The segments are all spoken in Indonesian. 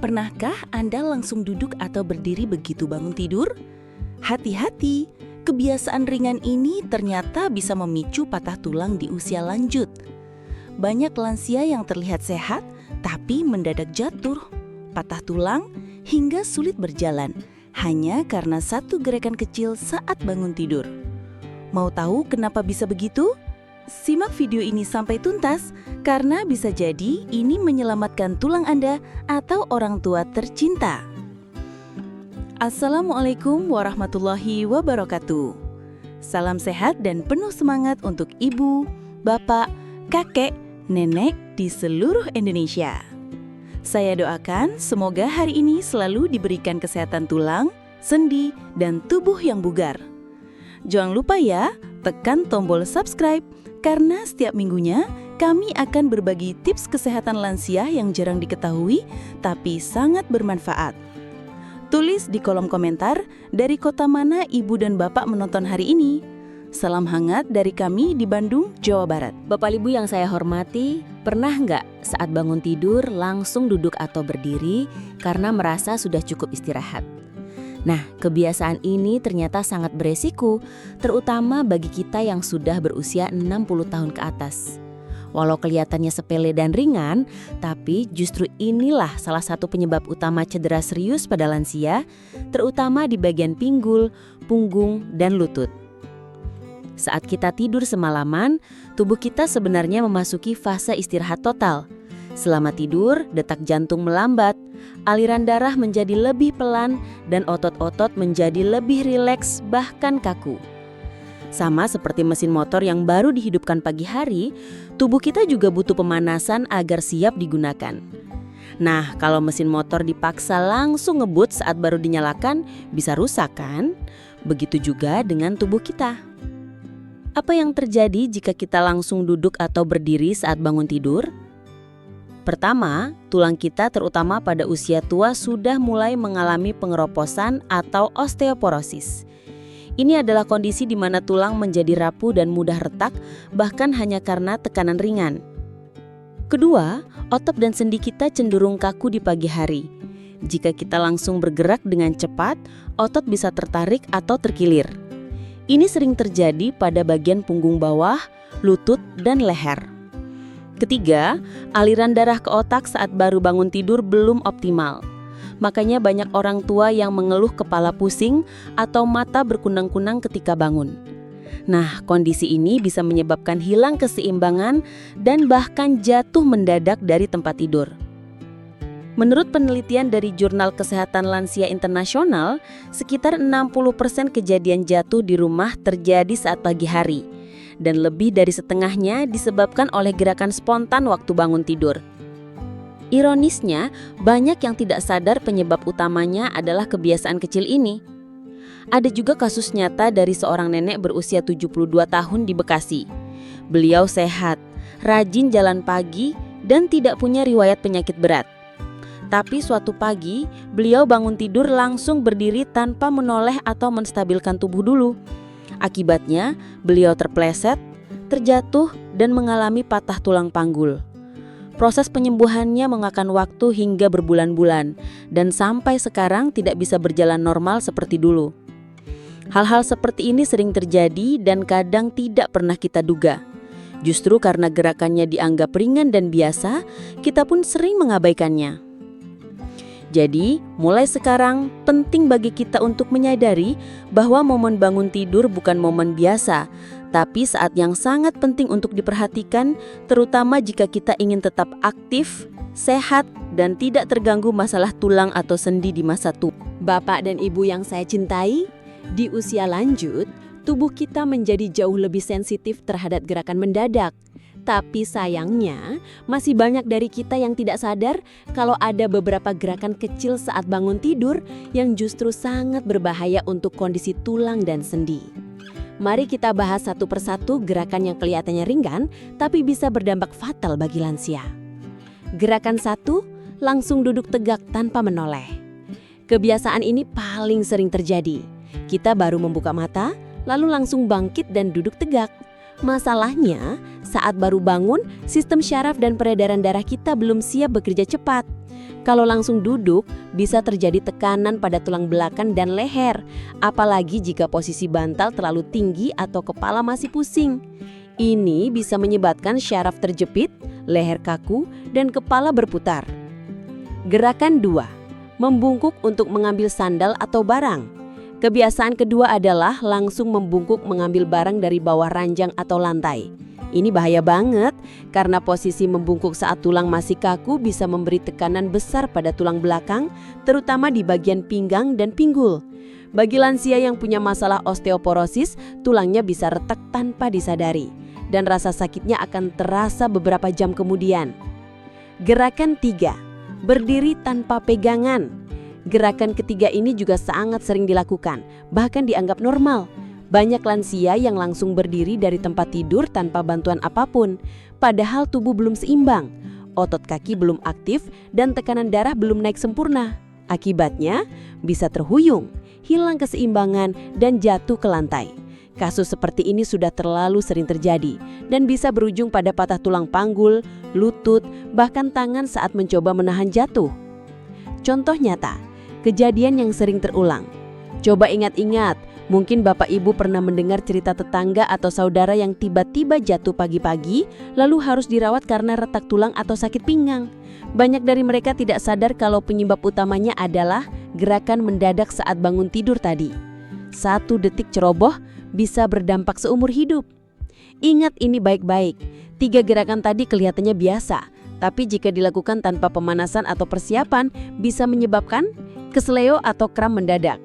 Pernahkah Anda langsung duduk atau berdiri begitu bangun tidur? Hati-hati, kebiasaan ringan ini ternyata bisa memicu patah tulang di usia lanjut. Banyak lansia yang terlihat sehat, tapi mendadak jatuh, patah tulang, hingga sulit berjalan, hanya karena satu gerakan kecil saat bangun tidur. Mau tahu kenapa bisa begitu? Simak video ini sampai tuntas, karena bisa jadi ini menyelamatkan tulang Anda atau orang tua tercinta. Assalamualaikum warahmatullahi wabarakatuh. Salam sehat dan penuh semangat untuk ibu, bapak, kakek, nenek di seluruh Indonesia. Saya doakan semoga hari ini selalu diberikan kesehatan tulang, sendi, dan tubuh yang bugar. Jangan lupa ya, tekan tombol subscribe, karena setiap minggunya kami akan berbagi tips kesehatan lansia yang jarang diketahui tapi sangat bermanfaat. Tulis di kolom komentar dari kota mana ibu dan bapak menonton hari ini. Salam hangat dari kami di Bandung, Jawa Barat. Bapak Ibu yang saya hormati, pernah nggak saat bangun tidur langsung duduk atau berdiri karena merasa sudah cukup istirahat? Nah, kebiasaan ini ternyata sangat beresiko, terutama bagi kita yang sudah berusia 60 tahun ke atas. Walau kelihatannya sepele dan ringan, tapi justru inilah salah satu penyebab utama cedera serius pada lansia, terutama di bagian pinggul, punggung, dan lutut. Saat kita tidur semalaman, tubuh kita sebenarnya memasuki fase istirahat total. Selama tidur, detak jantung melambat, aliran darah menjadi lebih pelan, dan otot-otot menjadi lebih rileks bahkan kaku. Sama seperti mesin motor yang baru dihidupkan pagi hari, tubuh kita juga butuh pemanasan agar siap digunakan. Nah, kalau mesin motor dipaksa langsung ngebut saat baru dinyalakan, bisa rusak kan? Begitu juga dengan tubuh kita. Apa yang terjadi jika kita langsung duduk atau berdiri saat bangun tidur? Pertama, tulang kita terutama pada usia tua sudah mulai mengalami pengeroposan atau osteoporosis. Ini adalah kondisi di mana tulang menjadi rapuh dan mudah retak, bahkan hanya karena tekanan ringan. Kedua, otot dan sendi kita cenderung kaku di pagi hari. Jika kita langsung bergerak dengan cepat, otot bisa tertarik atau terkilir. Ini sering terjadi pada bagian punggung bawah, lutut, dan leher. Ketiga, aliran darah ke otak saat baru bangun tidur belum optimal. Makanya banyak orang tua yang mengeluh kepala pusing atau mata berkunang-kunang ketika bangun. Nah, kondisi ini bisa menyebabkan hilang keseimbangan dan bahkan jatuh mendadak dari tempat tidur. Menurut penelitian dari Jurnal Kesehatan Lansia Internasional, sekitar 60% kejadian jatuh di rumah terjadi saat pagi hari. Dan lebih dari setengahnya disebabkan oleh gerakan spontan waktu bangun tidur. Ironisnya, banyak yang tidak sadar penyebab utamanya adalah kebiasaan kecil ini. Ada juga kasus nyata dari seorang nenek berusia 72 tahun di Bekasi. Beliau sehat, rajin jalan pagi, dan tidak punya riwayat penyakit berat. Tapi suatu pagi, beliau bangun tidur langsung berdiri tanpa menoleh atau menstabilkan tubuh dulu. Akibatnya, beliau terpleset, terjatuh, dan mengalami patah tulang panggul. Proses penyembuhannya memakan waktu hingga berbulan-bulan, dan sampai sekarang tidak bisa berjalan normal seperti dulu. Hal-hal seperti ini sering terjadi dan kadang tidak pernah kita duga. Justru karena gerakannya dianggap ringan dan biasa, kita pun sering mengabaikannya. Jadi, mulai sekarang penting bagi kita untuk menyadari bahwa momen bangun tidur bukan momen biasa, tapi saat yang sangat penting untuk diperhatikan, terutama jika kita ingin tetap aktif, sehat, dan tidak terganggu masalah tulang atau sendi di masa tua. Bapak dan Ibu yang saya cintai, di usia lanjut, tubuh kita menjadi jauh lebih sensitif terhadap gerakan mendadak. Tapi sayangnya, masih banyak dari kita yang tidak sadar kalau ada beberapa gerakan kecil saat bangun tidur yang justru sangat berbahaya untuk kondisi tulang dan sendi. Mari kita bahas satu persatu gerakan yang kelihatannya ringan, tapi bisa berdampak fatal bagi lansia. Gerakan 1, langsung duduk tegak tanpa menoleh. Kebiasaan ini paling sering terjadi. Kita baru membuka mata, lalu langsung bangkit dan duduk tegak. Masalahnya, saat baru bangun, sistem syaraf dan peredaran darah kita belum siap bekerja cepat. Kalau langsung duduk, bisa terjadi tekanan pada tulang belakang dan leher, apalagi jika posisi bantal terlalu tinggi atau kepala masih pusing. Ini bisa menyebabkan syaraf terjepit, leher kaku, dan kepala berputar. Gerakan 2. Membungkuk untuk mengambil sandal atau barang. Kebiasaan kedua adalah langsung membungkuk mengambil barang dari bawah ranjang atau lantai. Ini bahaya banget karena posisi membungkuk saat tulang masih kaku bisa memberi tekanan besar pada tulang belakang, terutama di bagian pinggang dan pinggul. Bagi lansia yang punya masalah osteoporosis, tulangnya bisa retak tanpa disadari, dan rasa sakitnya akan terasa beberapa jam kemudian. Gerakan 3. Berdiri tanpa pegangan. Gerakan ketiga ini juga sangat sering dilakukan, bahkan dianggap normal. Banyak lansia yang langsung berdiri dari tempat tidur tanpa bantuan apapun, padahal tubuh belum seimbang, otot kaki belum aktif, dan tekanan darah belum naik sempurna. Akibatnya, bisa terhuyung, hilang keseimbangan, dan jatuh ke lantai. Kasus seperti ini sudah terlalu sering terjadi, dan bisa berujung pada patah tulang panggul, lutut, bahkan tangan saat mencoba menahan jatuh. Contoh nyata, kejadian yang sering terulang. Coba ingat-ingat, mungkin Bapak Ibu pernah mendengar cerita tetangga atau saudara yang tiba-tiba jatuh pagi-pagi lalu harus dirawat karena retak tulang atau sakit pinggang. Banyak dari mereka tidak sadar kalau penyebab utamanya adalah gerakan mendadak saat bangun tidur tadi. 1 detik ceroboh bisa berdampak seumur hidup. Ingat ini baik-baik, 3 gerakan tadi kelihatannya biasa, tapi jika dilakukan tanpa pemanasan atau persiapan bisa menyebabkan kesleo atau kram mendadak,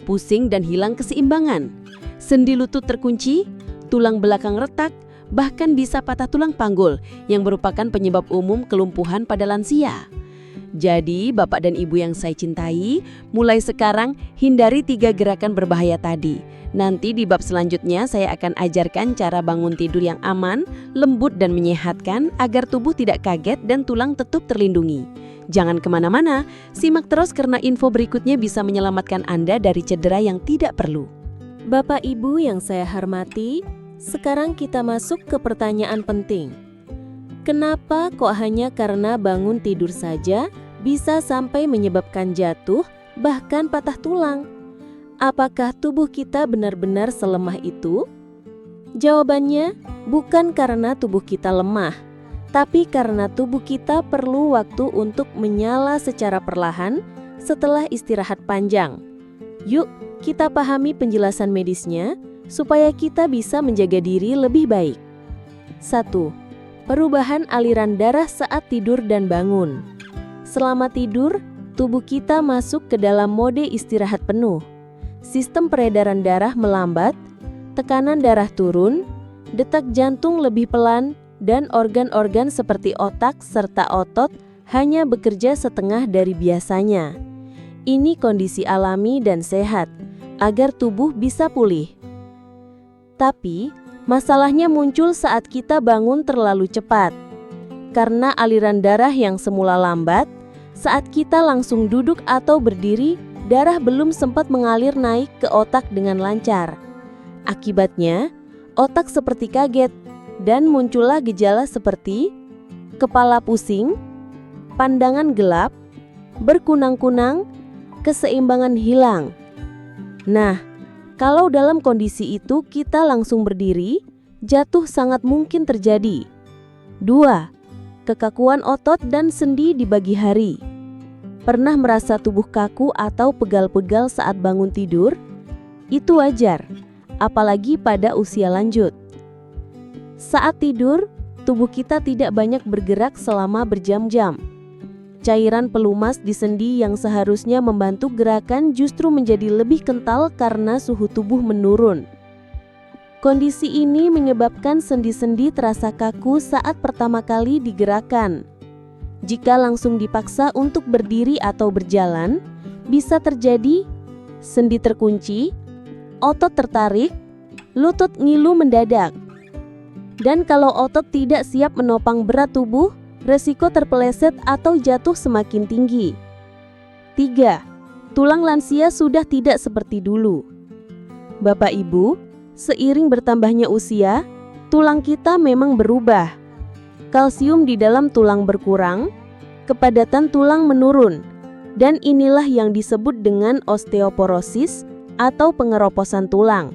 pusing dan hilang keseimbangan, sendi lutut terkunci, tulang belakang retak, bahkan bisa patah tulang panggul yang merupakan penyebab umum kelumpuhan pada lansia. Jadi, Bapak dan Ibu yang saya cintai, mulai sekarang hindari 3 gerakan berbahaya tadi. Nanti di bab selanjutnya saya akan ajarkan cara bangun tidur yang aman, lembut dan menyehatkan agar tubuh tidak kaget dan tulang tetap terlindungi. Jangan kemana-mana, simak terus karena info berikutnya bisa menyelamatkan Anda dari cedera yang tidak perlu. Bapak Ibu yang saya hormati, sekarang kita masuk ke pertanyaan penting. Kenapa kok hanya karena bangun tidur saja bisa sampai menyebabkan jatuh, bahkan patah tulang? Apakah tubuh kita benar-benar selemah itu? Jawabannya, bukan karena tubuh kita lemah, tapi karena tubuh kita perlu waktu untuk menyala secara perlahan setelah istirahat panjang. Yuk, kita pahami penjelasan medisnya supaya kita bisa menjaga diri lebih baik. 1. Perubahan aliran darah saat tidur dan bangun. Selama tidur, tubuh kita masuk ke dalam mode istirahat penuh. Sistem peredaran darah melambat, tekanan darah turun, detak jantung lebih pelan, dan organ-organ seperti otak serta otot hanya bekerja setengah dari biasanya. Ini kondisi alami dan sehat, agar tubuh bisa pulih. Tapi, masalahnya muncul saat kita bangun terlalu cepat. Karena aliran darah yang semula lambat, saat kita langsung duduk atau berdiri, darah belum sempat mengalir naik ke otak dengan lancar. Akibatnya, otak seperti kaget, dan muncullah gejala seperti kepala pusing, pandangan gelap, berkunang-kunang, keseimbangan hilang. Nah, kalau dalam kondisi itu kita langsung berdiri, jatuh sangat mungkin terjadi. 2. Kekakuan otot dan sendi di pagi hari. Pernah merasa tubuh kaku atau pegal-pegal saat bangun tidur? Itu wajar, apalagi pada usia lanjut. Saat tidur, tubuh kita tidak banyak bergerak selama berjam-jam. Cairan pelumas di sendi yang seharusnya membantu gerakan justru menjadi lebih kental karena suhu tubuh menurun. Kondisi ini menyebabkan sendi-sendi terasa kaku saat pertama kali digerakkan. Jika langsung dipaksa untuk berdiri atau berjalan, bisa terjadi sendi terkunci, otot tertarik, lutut ngilu mendadak. Dan kalau otot tidak siap menopang berat tubuh, resiko terpeleset atau jatuh semakin tinggi. 3. Tulang lansia sudah tidak seperti dulu. Bapak Ibu, seiring bertambahnya usia, tulang kita memang berubah. Kalsium di dalam tulang berkurang, kepadatan tulang menurun, dan inilah yang disebut dengan osteoporosis atau pengeroposan tulang.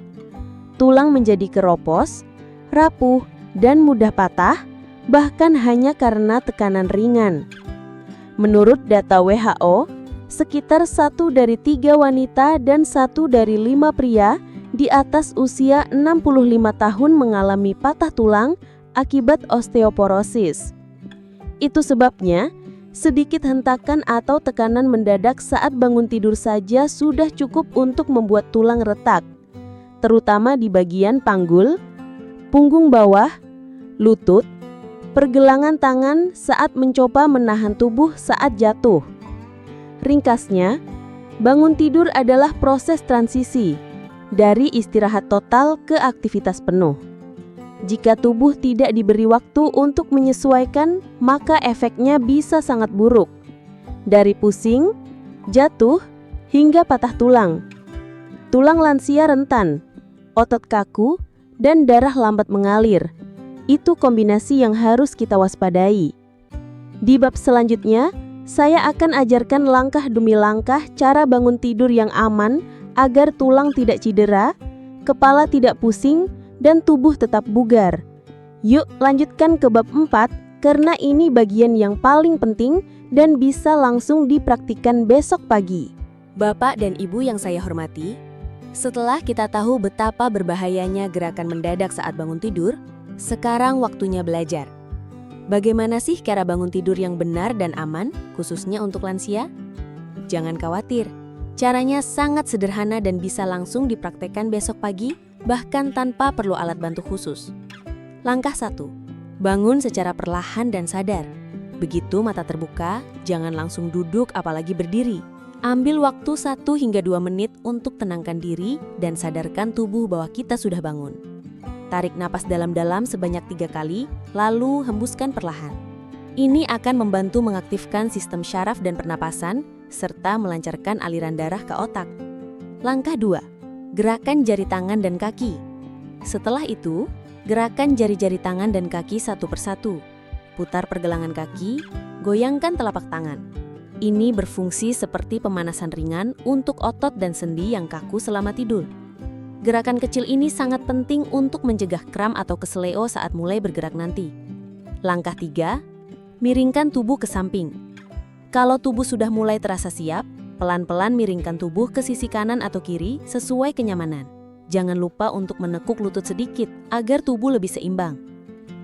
Tulang menjadi keropos, rapuh, dan mudah patah, bahkan hanya karena tekanan ringan. Menurut data WHO, sekitar 1 dari 3 wanita dan 1 dari 5 pria di atas usia 65 tahun mengalami patah tulang akibat osteoporosis. Itu sebabnya, sedikit hentakan atau tekanan mendadak saat bangun tidur saja sudah cukup untuk membuat tulang retak, terutama di bagian panggul, punggung bawah, lutut, pergelangan tangan saat mencoba menahan tubuh saat jatuh. Ringkasnya, bangun tidur adalah proses transisi dari istirahat total ke aktivitas penuh. Jika tubuh tidak diberi waktu untuk menyesuaikan, maka efeknya bisa sangat buruk. Dari pusing, jatuh, hingga patah tulang. Tulang lansia rentan, otot kaku, dan darah lambat mengalir. Itu kombinasi yang harus kita waspadai. Di bab selanjutnya, saya akan ajarkan langkah demi langkah cara bangun tidur yang aman agar tulang tidak cedera, kepala tidak pusing, dan tubuh tetap bugar. Yuk lanjutkan ke bab 4 karena ini bagian yang paling penting dan bisa langsung dipraktikkan besok pagi. Bapak dan Ibu yang saya hormati, setelah kita tahu betapa berbahayanya gerakan mendadak saat bangun tidur, sekarang waktunya belajar. Bagaimana sih cara bangun tidur yang benar dan aman, khususnya untuk lansia? Jangan khawatir, caranya sangat sederhana dan bisa langsung dipraktekkan besok pagi, bahkan tanpa perlu alat bantu khusus. Langkah 1. Bangun secara perlahan dan sadar. Begitu mata terbuka, jangan langsung duduk apalagi berdiri. Ambil waktu 1 hingga 2 menit untuk tenangkan diri dan sadarkan tubuh bahwa kita sudah bangun. Tarik napas dalam-dalam sebanyak 3 kali, lalu hembuskan perlahan. Ini akan membantu mengaktifkan sistem syaraf dan pernapasan, serta melancarkan aliran darah ke otak. Langkah 2. Gerakan jari tangan dan kaki. Setelah itu, gerakan jari-jari tangan dan kaki satu persatu. Putar pergelangan kaki, goyangkan telapak tangan. Ini berfungsi seperti pemanasan ringan untuk otot dan sendi yang kaku selama tidur. Gerakan kecil ini sangat penting untuk mencegah kram atau keseleo saat mulai bergerak nanti. Langkah 3, miringkan tubuh ke samping. Kalau tubuh sudah mulai terasa siap, pelan-pelan miringkan tubuh ke sisi kanan atau kiri sesuai kenyamanan. Jangan lupa untuk menekuk lutut sedikit agar tubuh lebih seimbang.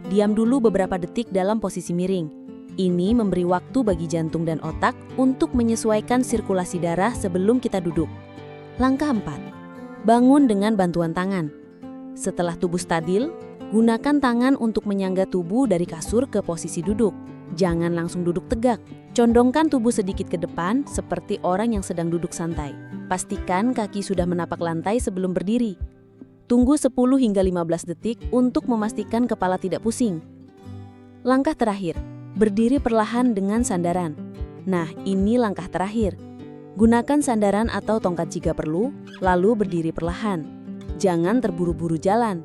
Diam dulu beberapa detik dalam posisi miring. Ini memberi waktu bagi jantung dan otak untuk menyesuaikan sirkulasi darah sebelum kita duduk. Langkah 4. Bangun dengan bantuan tangan. Setelah tubuh stabil, gunakan tangan untuk menyangga tubuh dari kasur ke posisi duduk. Jangan langsung duduk tegak. Condongkan tubuh sedikit ke depan seperti orang yang sedang duduk santai. Pastikan kaki sudah menapak lantai sebelum berdiri. Tunggu 10 hingga 15 detik untuk memastikan kepala tidak pusing. Langkah terakhir, berdiri perlahan dengan sandaran. Nah, ini langkah terakhir. Gunakan sandaran atau tongkat jika perlu, lalu berdiri perlahan. Jangan terburu-buru jalan.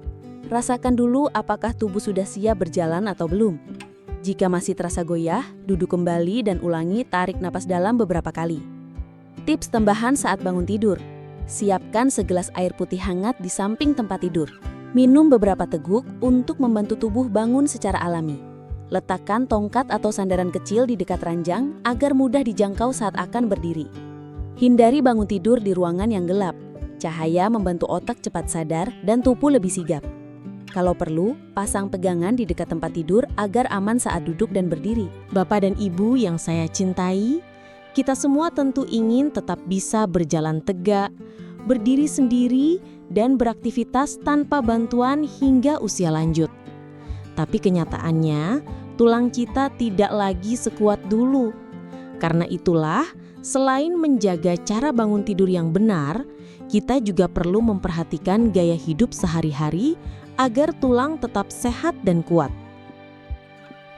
Rasakan dulu apakah tubuh sudah siap berjalan atau belum. Jika masih terasa goyah, duduk kembali dan ulangi tarik napas dalam beberapa kali. Tips tambahan saat bangun tidur. Siapkan segelas air putih hangat di samping tempat tidur. Minum beberapa teguk untuk membantu tubuh bangun secara alami. Letakkan tongkat atau sandaran kecil di dekat ranjang agar mudah dijangkau saat akan berdiri. Hindari bangun tidur di ruangan yang gelap. Cahaya membantu otak cepat sadar dan tubuh lebih sigap. Kalau perlu, pasang pegangan di dekat tempat tidur agar aman saat duduk dan berdiri. Bapak dan Ibu yang saya cintai, kita semua tentu ingin tetap bisa berjalan tegak, berdiri sendiri, dan beraktivitas tanpa bantuan hingga usia lanjut. Tapi kenyataannya, tulang kita tidak lagi sekuat dulu. Karena itulah, selain menjaga cara bangun tidur yang benar, kita juga perlu memperhatikan gaya hidup sehari-hari agar tulang tetap sehat dan kuat.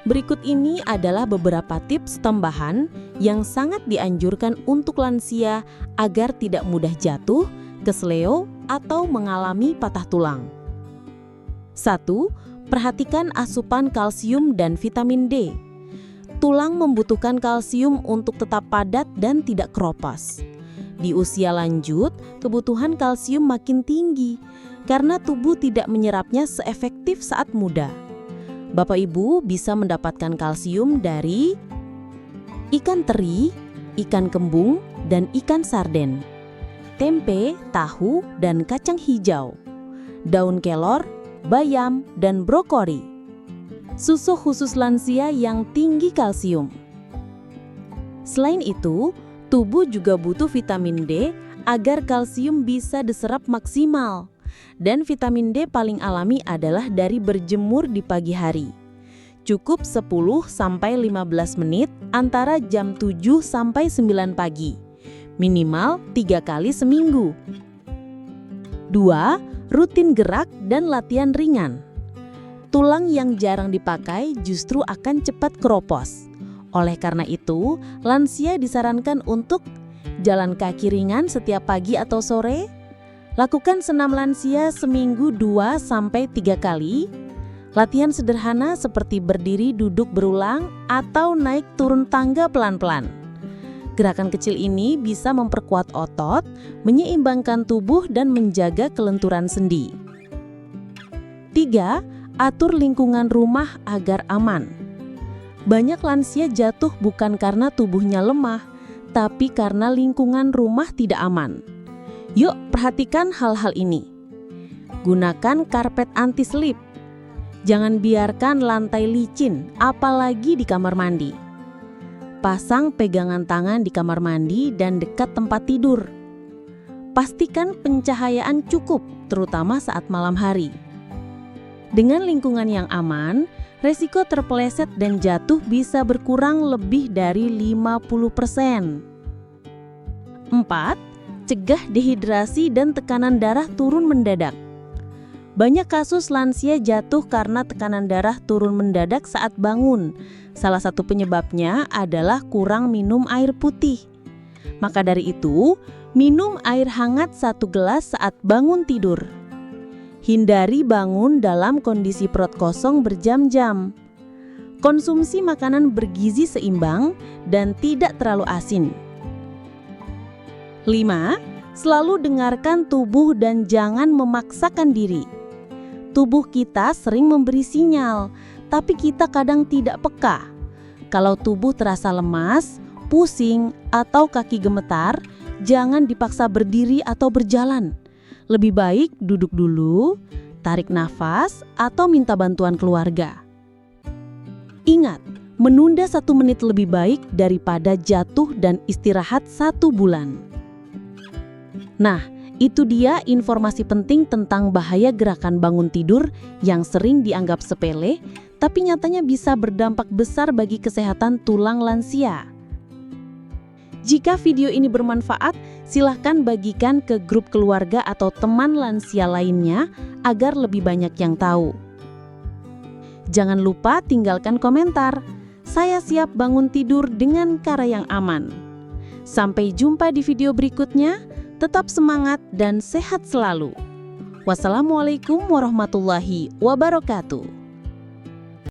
Berikut ini adalah beberapa tips tambahan yang sangat dianjurkan untuk lansia agar tidak mudah jatuh, keseleo, atau mengalami patah tulang. 1. Perhatikan asupan kalsium dan vitamin D. Tulang membutuhkan kalsium untuk tetap padat dan tidak keropos. Di usia lanjut, kebutuhan kalsium makin tinggi karena tubuh tidak menyerapnya seefektif saat muda. Bapak Ibu bisa mendapatkan kalsium dari ikan teri, ikan kembung, dan ikan sarden, tempe, tahu, dan kacang hijau, daun kelor, bayam, dan brokoli. Susu khusus lansia yang tinggi kalsium. Selain itu, tubuh juga butuh vitamin D agar kalsium bisa diserap maksimal. Dan vitamin D paling alami adalah dari berjemur di pagi hari. Cukup 10-15 menit antara jam 7-9 pagi. Minimal 3 kali seminggu. 2. Rutin gerak dan latihan ringan. Tulang yang jarang dipakai justru akan cepat keropos. Oleh karena itu, lansia disarankan untuk jalan kaki ringan setiap pagi atau sore, lakukan senam lansia seminggu 2-3 kali, latihan sederhana seperti berdiri duduk berulang atau naik turun tangga pelan-pelan. Gerakan kecil ini bisa memperkuat otot, menyeimbangkan tubuh dan menjaga kelenturan sendi. 3. Atur lingkungan rumah agar aman. Banyak lansia jatuh bukan karena tubuhnya lemah, tapi karena lingkungan rumah tidak aman. Yuk perhatikan hal-hal ini. Gunakan karpet anti-slip. Jangan biarkan lantai licin, apalagi di kamar mandi. Pasang pegangan tangan di kamar mandi dan dekat tempat tidur. Pastikan pencahayaan cukup, terutama saat malam hari. Dengan lingkungan yang aman, resiko terpeleset dan jatuh bisa berkurang lebih dari 50%. 4. Cegah dehidrasi dan tekanan darah turun mendadak. Banyak kasus lansia jatuh karena tekanan darah turun mendadak saat bangun. Salah satu penyebabnya adalah kurang minum air putih. Maka dari itu, minum air hangat 1 gelas saat bangun tidur. Hindari bangun dalam kondisi perut kosong berjam-jam. Konsumsi makanan bergizi seimbang dan tidak terlalu asin. 5. Selalu dengarkan tubuh dan jangan memaksakan diri. Tubuh kita sering memberi sinyal, tapi kita kadang tidak peka. Kalau tubuh terasa lemas, pusing, atau kaki gemetar, jangan dipaksa berdiri atau berjalan. Lebih baik duduk dulu, tarik nafas, atau minta bantuan keluarga. Ingat, menunda 1 menit lebih baik daripada jatuh dan istirahat 1 bulan. Nah, itu dia informasi penting tentang bahaya gerakan bangun tidur yang sering dianggap sepele, tapi nyatanya bisa berdampak besar bagi kesehatan tulang lansia. Jika video ini bermanfaat, silahkan bagikan ke grup keluarga atau teman lansia lainnya agar lebih banyak yang tahu. Jangan lupa tinggalkan komentar. Saya siap bangun tidur dengan cara yang aman. Sampai jumpa di video berikutnya. Tetap semangat dan sehat selalu. Wassalamualaikum warahmatullahi wabarakatuh.